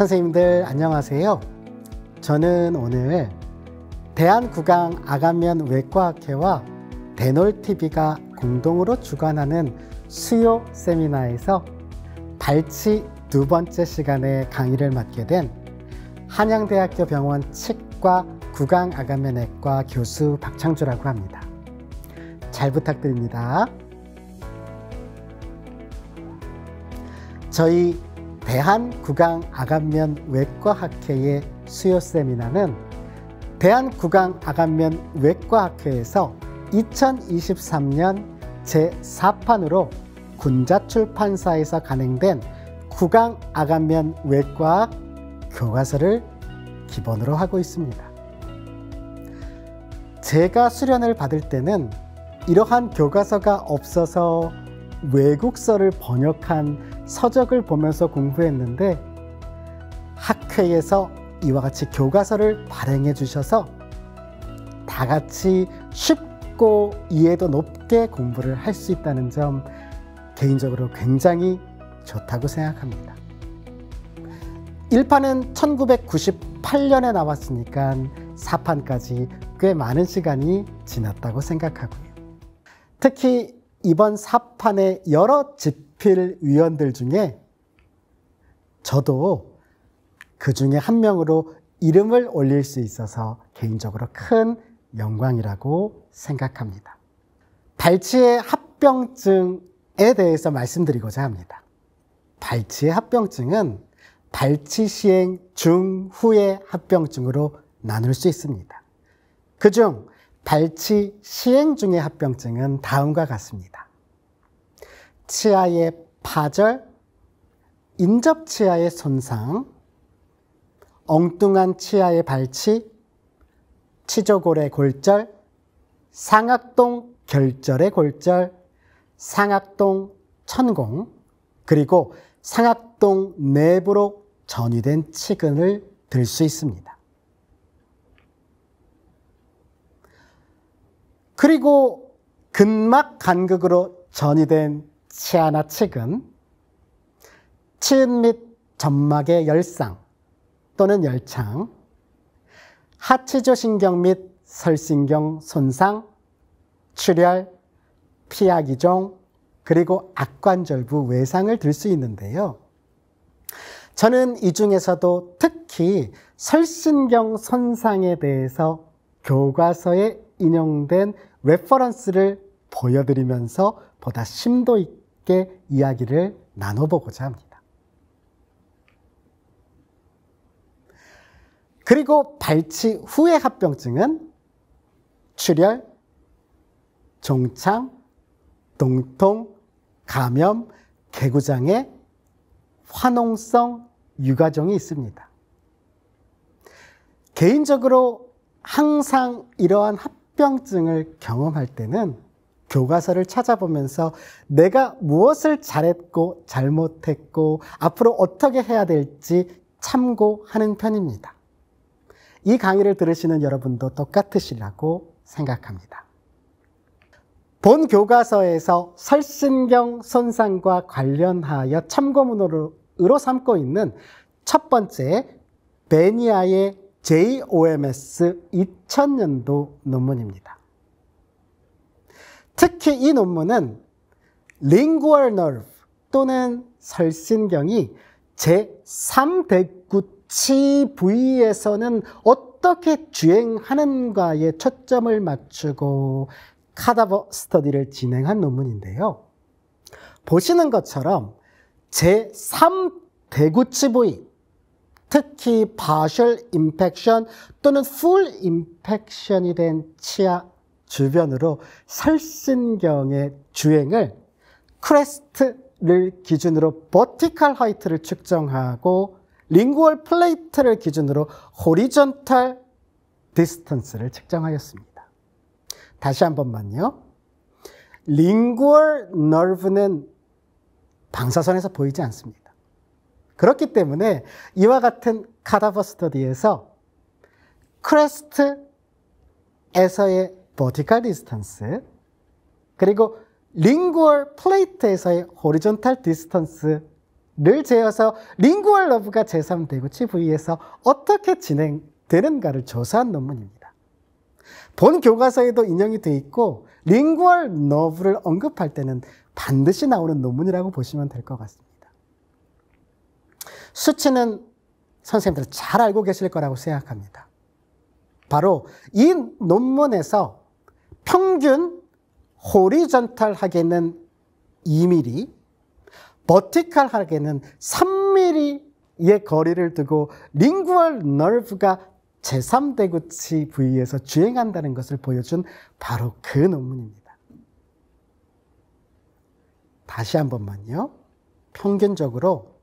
선생님들 안녕하세요. 저는 오늘 대한국악암면외과학회와 대놀TV가 공동으로 주관하는 수요 세미나에서 발치 두 번째 시간에 강의를 맡게 된 한양대학교 병원 치과 국악암면외과 교수 박창주라고 합니다. 잘 부탁드립니다. 저희 대한국악암면외과학회의 수요 세미나는 대한국악암면외과학회에서 2023년 제4판으로 군자출판사에서 간행된 국악암면외과학 교과서를 기본으로 하고 있습니다. 제가 수련을 받을 때는 이러한 교과서가 없어서 외국서를 번역한 서적을 보면서 공부했는데 학회에서 이와 같이 교과서를 발행해 주셔서 다 같이 쉽고 이해도 높게 공부를 할 수 있다는 점 개인적으로 굉장히 좋다고 생각합니다. 1판은 1998년에 나왔으니까 4판까지 꽤 많은 시간이 지났다고 생각하고요. 특히 이번 4판의 여러 집필위원들 중에 저도 그 중에 한 명으로 이름을 올릴 수 있어서 개인적으로 큰 영광이라고 생각합니다. 발치의 합병증에 대해서 말씀드리고자 합니다. 발치의 합병증은 발치 시행 중 후의 합병증으로 나눌 수 있습니다. 그중 발치 시행 중의 합병증은 다음과 같습니다. 치아의 파절, 인접치아의 손상, 엉뚱한 치아의 발치, 치조골의 골절, 상악동 결절의 골절, 상악동 천공, 그리고 상악동 내부로 전이된 치근을 들 수 있습니다. 그리고 근막 간극으로 전이된 치아나 치근, 치은 및 점막의 열상 또는 열창, 하치조신경 및 설신경 손상, 출혈, 피하기종, 그리고 악관절부 외상을 들 수 있는데요. 저는 이 중에서도 특히 설신경 손상에 대해서 교과서에 인용된 레퍼런스를 보여드리면서 보다 심도 있게 이야기를 나눠보고자 합니다. 그리고 발치 후의 합병증은 출혈, 종창, 동통, 감염, 개구장애, 화농성 유가종이 있습니다. 개인적으로 항상 이러한 합병증을 경험할 때는 교과서를 찾아보면서 내가 무엇을 잘했고 잘못했고 앞으로 어떻게 해야 될지 참고하는 편입니다. 이 강의를 들으시는 여러분도 똑같으시라고 생각합니다. 본 교과서에서 설신경 손상과 관련하여 참고문으로 삼고 있는 첫 번째 베니아의 JOMS 2000년도 논문입니다. 특히 이 논문은 lingual nerve 또는 설신경이 제3대구치 부위에서는 어떻게 주행하는가에 초점을 맞추고 카다버 스터디를 진행한 논문인데요. 보시는 것처럼 제3대구치 부위, 특히 partial infection 또는 full infection이 된 치아 주변으로 설신경의 주행을 크레스트를 기준으로 vertical height를 측정하고 lingual plate를 기준으로 horizontal distance를 측정하였습니다. 다시 한 번만요. lingual nerve는 방사선에서 보이지 않습니다. 그렇기 때문에 이와 같은 카다버 스터디에서 크레스트에서의 vertical distance 그리고 lingual plate에서의 horizontal distance 를 재어서 링구얼 러브가 제3대구치 부위에서 어떻게 진행되는가를 조사한 논문입니다. 본 교과서에도 인용이 되어 있고 링구얼 러브를 언급할 때는 반드시 나오는 논문이라고 보시면 될 것 같습니다. 수치는 선생님들 잘 알고 계실 거라고 생각합니다. 바로 이 논문에서 평균 호리전탈하게는 2mm, 버티컬하게는 3mm의 거리를 두고 링구얼 너브가 제3대구치 부위에서 주행한다는 것을 보여준 바로 그 논문입니다. 다시 한 번만요. 평균적으로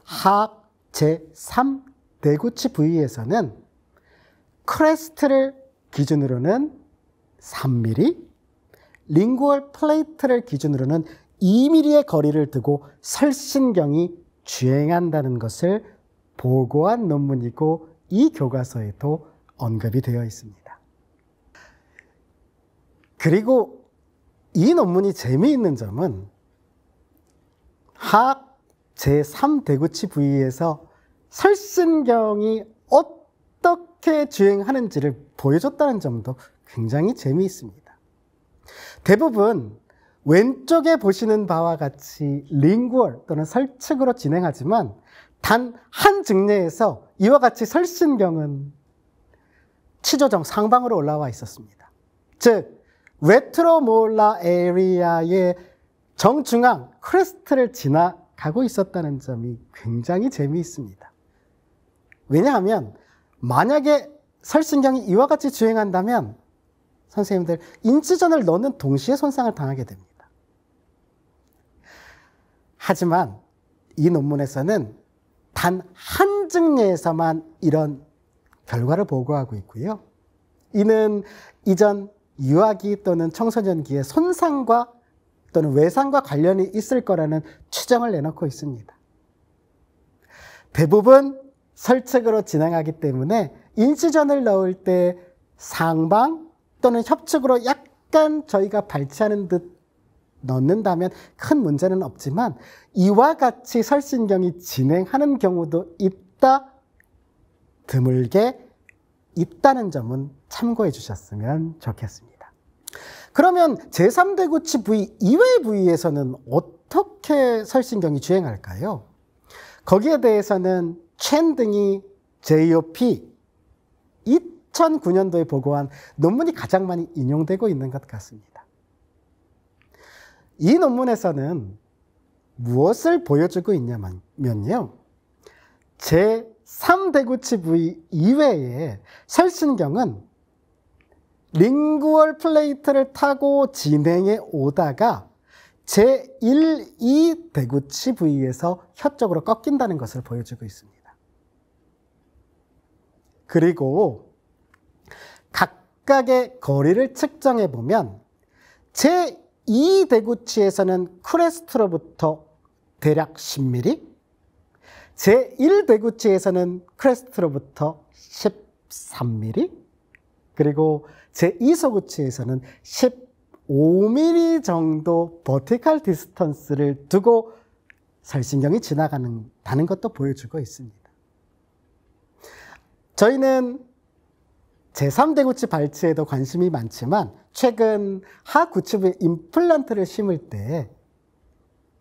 하악 제3대구치 부위에서는 크레스트를 기준으로는 3mm, 링구얼 플레이트를 기준으로는 2mm의 거리를 두고 설신경이 주행한다는 것을 보고한 논문이고 이 교과서에도 언급이 되어 있습니다. 그리고 이 논문이 재미있는 점은 하악 제3대구치 부위에서 설신경이 어떻게 주행하는지를 보여줬다는 점도 굉장히 재미있습니다. 대부분 왼쪽에 보시는 바와 같이 링구얼 또는 설측으로 진행하지만 단 한 증례에서 이와 같이 설신경은 치조정 상방으로 올라와 있었습니다. 즉 레트로몰라 에리아의 정중앙 크레스트를 지나가고 있었다는 점이 굉장히 재미있습니다. 왜냐하면 만약에 설신경이 이와 같이 주행한다면 선생님들 인치전을 넣는 동시에 손상을 당하게 됩니다. 하지만 이 논문에서는 단 한 증례에서만 이런 결과를 보고하고 있고요. 이는 이전 유아기 또는 청소년기의 손상과 또는 외상과 관련이 있을 거라는 추정을 내놓고 있습니다. 대부분 설측으로 진행하기 때문에 인시전을 넣을 때 상방 또는 협측으로 약간 저희가 발치하는 듯 넣는다면 큰 문제는 없지만 이와 같이 설신경이 진행하는 경우도 있다, 드물게 있다는 점은 참고해 주셨으면 좋겠습니다. 그러면 제3대구치 부위 이외의 부위에서는 어떻게 설신경이 주행할까요? 거기에 대해서는 첸 등이 JOP 2009년도에 보고한 논문이 가장 많이 인용되고 있는 것 같습니다. 이 논문에서는 무엇을 보여주고 있냐면요. 제3대구치 부위 이외의 설신경은 링구얼 플레이트를 타고 진행해 오다가 제1, 2대구치 부위에서 혀 쪽으로 꺾인다는 것을 보여주고 있습니다. 그리고 각각의 거리를 측정해 보면 제2대구치에서는 크레스트로부터 대략 10mm, 제1대구치에서는 크레스트로부터 13mm, 그리고 제2소구치에서는 15mm 정도 버티컬 디스턴스를 두고 설신경이 지나가는 것도 보여주고 있습니다. 저희는 제3대구치 발치에도 관심이 많지만 최근 하구치부에 임플란트를 심을 때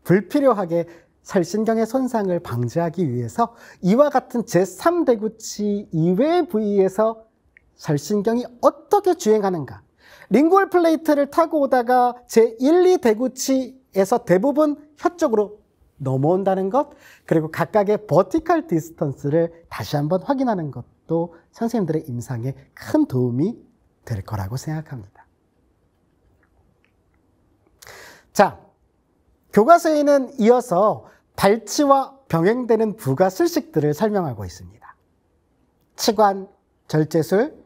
불필요하게 설신경의 손상을 방지하기 위해서 이와 같은 제3대구치 이외의 부위에서 설신경이 어떻게 주행하는가, 링구얼 플레이트를 타고 오다가 제1, 2대구치에서 대부분 혀 쪽으로 넘어온다는 것, 그리고 각각의 버티컬 디스턴스를 다시 한번 확인하는 것도 선생님들의 임상에 큰 도움이 될 거라고 생각합니다. 자, 교과서에는 이어서 발치와 병행되는 부가 술식들을 설명하고 있습니다. 치관 절제술,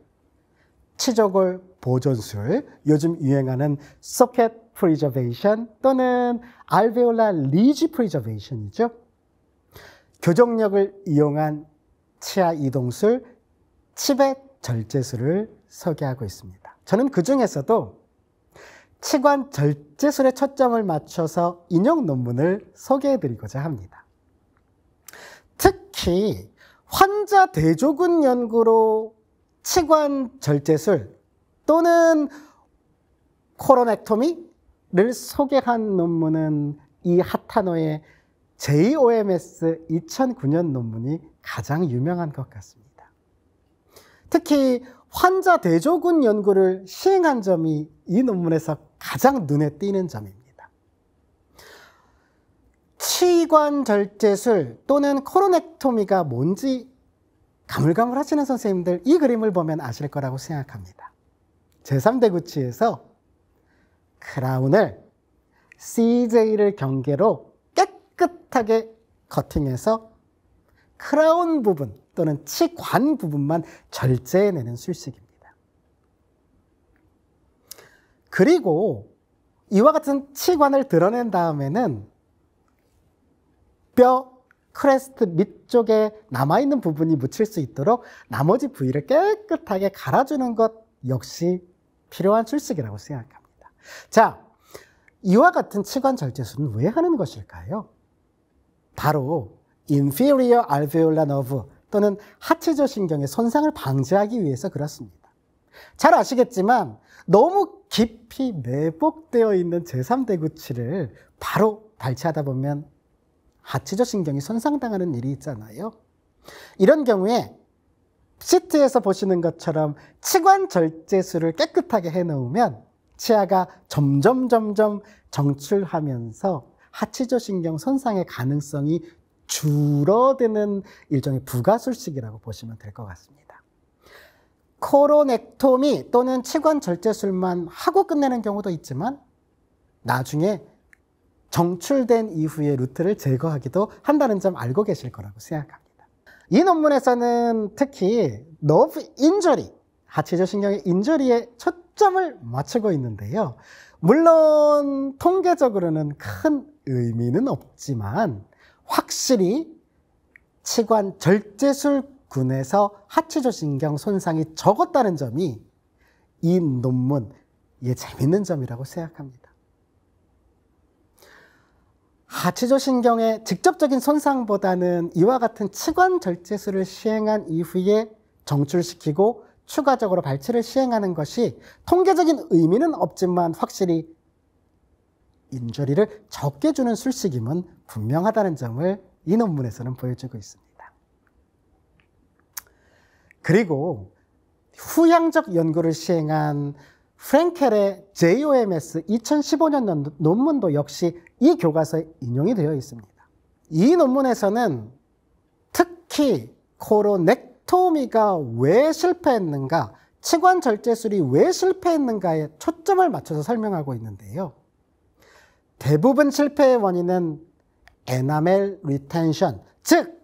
치조골 보존술, 요즘 유행하는 소켓 프리저베이션 또는 알베올라 리지 프리저베이션이죠. 교정력을 이용한 치아 이동술, 치백 절제술을 소개하고 있습니다. 저는 그 중에서도 치관 절제술에 초점을 맞춰서 인용 논문을 소개해드리고자 합니다. 특히 환자 대조군 연구로 치관 절제술 또는 코로넥토미를 소개한 논문은 이 하타노의 JOMS 2009년 논문이 가장 유명한 것 같습니다. 특히 환자 대조군 연구를 시행한 점이 이 논문에서 가장 눈에 띄는 점입니다. 치관 절제술 또는 코로넥토미가 뭔지 가물가물하시는 선생님들 이 그림을 보면 아실 거라고 생각합니다. 제3대구치에서 크라운을 CJ를 경계로 깨끗하게 커팅해서 크라운 부분 또는 치관 부분만 절제해내는 술식입니다. 그리고 이와 같은 치관을 드러낸 다음에는 뼈 크레스트 밑쪽에 남아있는 부분이 묻힐 수 있도록 나머지 부위를 깨끗하게 갈아주는 것 역시 필요한 술식이라고 생각합니다. 자, 이와 같은 치관 절제술은 왜 하는 것일까요? 바로 inferior alveolar nerve 또는 하치조 신경의 손상을 방지하기 위해서 그렇습니다. 잘 아시겠지만 너무 깊이 매복되어 있는 제3대구치를 바로 발치하다 보면 하치조 신경이 손상당하는 일이 있잖아요. 이런 경우에 시트에서 보시는 것처럼 치관 절제술을 깨끗하게 해놓으면 치아가 점점 정출하면서 하치조 신경 손상의 가능성이 줄어드는 일종의 부가술식이라고 보시면 될 것 같습니다. 코로넥토미 또는 치관 절제술만 하고 끝내는 경우도 있지만 나중에 정출된 이후의 루트를 제거하기도 한다는 점 알고 계실 거라고 생각합니다. 이 논문에서는 특히 너브 인저리, 하치조 신경의 인저리에 초점을 맞추고 있는데요. 물론 통계적으로는 큰 의미는 없지만 확실히 치관 절제술군에서 하치조 신경 손상이 적었다는 점이 이 논문의 재밌는 점이라고 생각합니다. 하치조 신경의 직접적인 손상보다는 이와 같은 치관 절제술을 시행한 이후에 정출시키고 추가적으로 발치를 시행하는 것이 통계적인 의미는 없지만 확실히 인저리를 적게 주는 술식임은 분명하다는 점을 이 논문에서는 보여주고 있습니다. 그리고 후향적 연구를 시행한 프랭켈의 JOMS 2015년 논문도 역시 이 교과서에 인용이 되어 있습니다. 이 논문에서는 특히 코로넥토미가 왜 실패했는가, 치관 절제술이 왜 실패했는가에 초점을 맞춰서 설명하고 있는데요. 대부분 실패의 원인은 에나멜 리텐션, 즉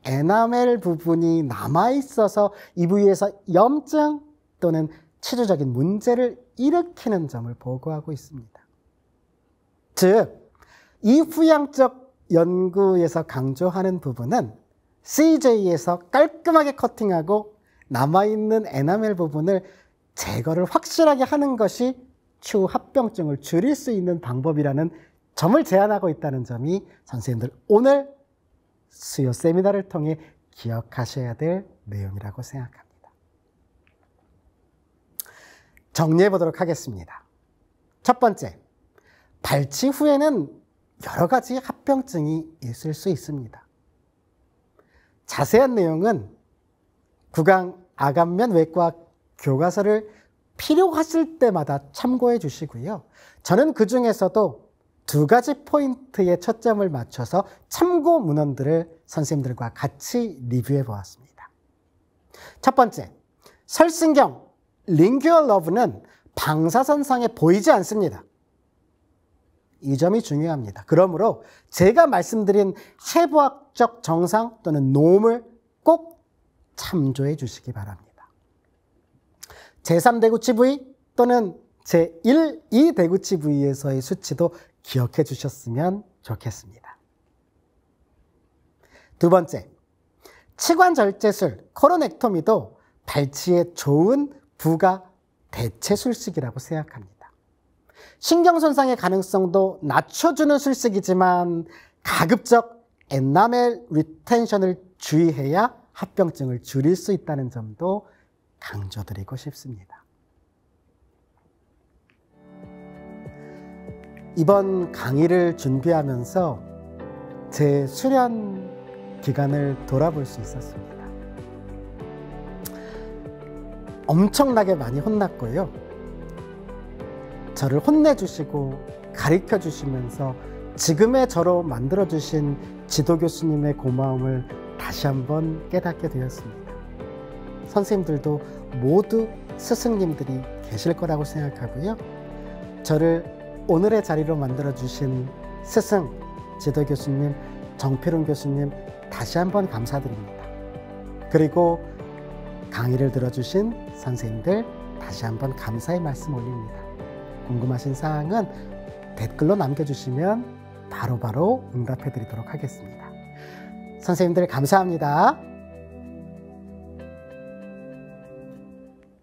에나멜 부분이 남아있어서 이 부위에서 염증 또는 치주적인 문제를 일으키는 점을 보고하고 있습니다. 즉, 이 후향적 연구에서 강조하는 부분은 CJ에서 깔끔하게 커팅하고 남아있는 에나멜 부분을 제거를 확실하게 하는 것이 추후 합병증을 줄일 수 있는 방법이라는 점을 제안하고 있다는 점이 선생님들 오늘 수요 세미나를 통해 기억하셔야 될 내용이라고 생각합니다. 정리해 보도록 하겠습니다. 첫 번째, 발치 후에는 여러 가지 합병증이 있을 수 있습니다. 자세한 내용은 구강 아간면 외과 교과서를 필요하실 때마다 참고해 주시고요. 저는 그 중에서도 두 가지 포인트에 초점을 맞춰서 참고 문헌들을 선생님들과 같이 리뷰해 보았습니다. 첫 번째, 설신경, lingual nerve는 방사선상에 보이지 않습니다. 이 점이 중요합니다. 그러므로 제가 말씀드린 해부학적 정상 또는 놈을 꼭 참조해 주시기 바랍니다. 제3대구치 부위 또는 제1, 2대구치 부위에서의 수치도 기억해 주셨으면 좋겠습니다. 두 번째, 치관 절제술, 코로넥토미도 발치에 좋은 부가 대체 술식이라고 생각합니다. 신경손상의 가능성도 낮춰주는 술식이지만 가급적 에나멜 리텐션을 주의해야 합병증을 줄일 수 있다는 점도 강조드리고 싶습니다. 이번 강의를 준비하면서 제 수련 기간을 돌아볼 수 있었습니다. 엄청나게 많이 혼났고요. 저를 혼내주시고 가르쳐주시면서 지금의 저로 만들어주신 지도 교수님의 고마움을 다시 한번 깨닫게 되었습니다. 선생님들도 모두 스승님들이 계실 거라고 생각하고요. 저를 오늘의 자리로 만들어주신 스승, 지도 교수님, 정필훈 교수님 다시 한번 감사드립니다. 그리고 강의를 들어주신 선생님들 다시 한번 감사의 말씀 올립니다. 궁금하신 사항은 댓글로 남겨주시면 바로바로 응답해 드리도록 하겠습니다. 선생님들 감사합니다.